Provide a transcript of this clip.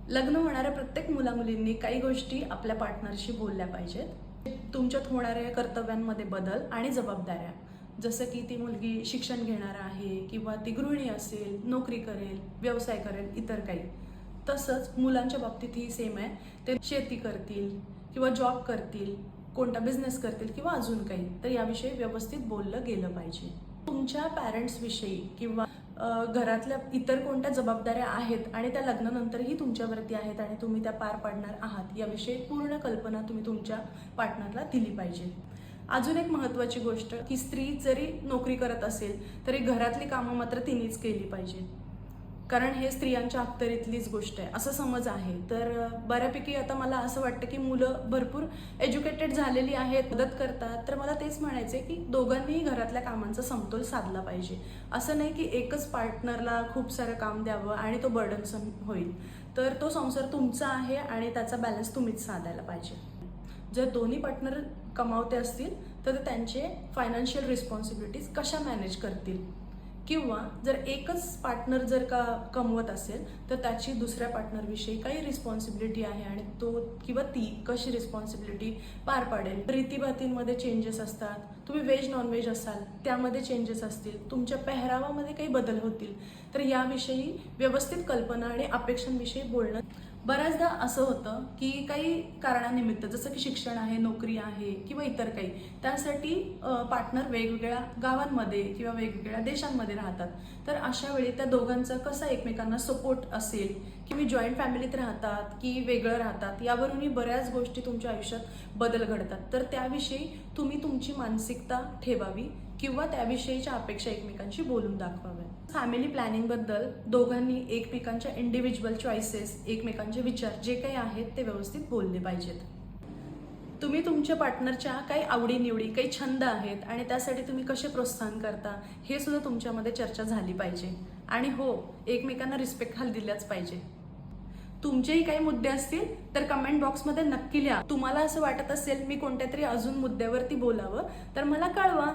लग्न होणाऱ्या प्रत्येक मुलामुलींनी काही गोष्टी आपल्या पार्टनरशी बोलल्या पाहिजेत. तुमच्यात होणाऱ्या कर्तव्यांमध्ये बदल आणि जबाबदाऱ्या, जसं की ती मुलगी शिक्षण घेणार आहे किंवा ती गृहिणी असेल, नोकरी करेल, व्यवसाय करेल, इतर काही. तसंच मुलांच्या बाबतीतही सेम आहे. ते शेती करतील किंवा जॉब करतील, कोणता बिझनेस करतील किंवा अजून काही, तर याविषयी व्यवस्थित बोललं गेलं पाहिजे. तुमच्या पॅरेंट्सविषयी किंवा घरातल्या इतर कोणत्या जबाबदाऱ्या आहेत आणि त्या लग्नानंतरही तुमच्यावरती आहेत आणि तुम्ही त्या पार पाडणार आहात, याविषयी पूर्ण कल्पना तुम्ही तुमच्या पार्टनरला दिली पाहिजे. अजून एक महत्त्वाची गोष्ट की स्त्री जरी नोकरी करत असेल तरी घरातली कामं मात्र तिनेच केली पाहिजे, कारण हे स्त्रियांच्या अखत्यारीतलीच गोष्ट आहे असं समज आहे. तर बऱ्यापैकी आता मला असं वाटतं की मुलं भरपूर एज्युकेटेड झालेली आहेत, मदत करतात. तर मला तेच म्हणायचं आहे की दोघांनीही घरातल्या कामांचा समतोल साधला पाहिजे. असं नाही की एकच पार्टनरला खूप सारं काम द्यावं आणि तो बर्डनसम होईल. तर तो संसार तुमचा आहे आणि त्याचा बॅलन्स तुम्हीच साधायला पाहिजे. जर दोन्ही पार्टनर कमावते असतील तर त्यांचे फायनान्शियल रिस्पॉन्सिबिलिटीज कशा मॅनेज करतील, किंवा जर एकच पार्टनर जर का कमवत असेल तर त्याची दुसऱ्या पार्टनरविषयी काही रिस्पॉन्सिबिलिटी आहे आणि तो किंवा ती कशी रिस्पॉन्सिबिलिटी पार पाडेल. रीतीभातींमध्ये चेंजेस असतात. तुम्ही व्हेज नॉनव्हेज असाल त्यामध्ये चेंजेस असतील, तुमच्या पेहरावामध्ये काही बदल होतील. तर याविषयी व्यवस्थित कल्पना आणि अपेक्षांविषयी बोलणं. बऱ्याचदा असं होतं की काही कारणानिमित्त, जसं की शिक्षण आहे, नोकरी आहे किंवा इतर काही, त्यासाठी पार्टनर वेगवेगळ्या गावांमध्ये किंवा वेगवेगळ्या देशांमध्ये राहतात. तर अशा वेळी त्या दोघांचा कसा एकमेकांना सपोर्ट असेल, की मी जॉईंट फॅमिलीत राहतात की वेगळं राहतात, यावरूनही बऱ्याच गोष्टी तुमच्या आयुष्यात बदल घडतात. तर त्याविषयी तुम्ही तुमची मानसिकता ठेवावी किंवा त्याविषयीच्या अपेक्षा एकमेकांशी बोलून दाखवाव्या. फॅमिली प्लॅनिंगबद्दल दोघांनी एकमेकांच्या इंडिव्हिज्युअल चॉईसेस, एकमेकांचे विचार जे काही आहेत ते व्यवस्थित बोलले पाहिजेत. तुम्ही तुमच्या पार्टनरच्या काही आवडीनिवडी, काही छंद आहेत आणि त्यासाठी तुम्ही कसे प्रोत्साहन करता, हे सुद्धा तुमच्यामध्ये चर्चा झाली पाहिजे. आणि हो, एकमेकांना रिस्पेक्ट दिलाच पाहिजे. तुमचेही काही मुद्दे असतील तर कमेंट बॉक्समध्ये नक्की लिहा. तुम्हाला असं वाटत असेल मी कोणत्या तरी अजून मुद्द्यावरती बोलावं तर मला कळवा.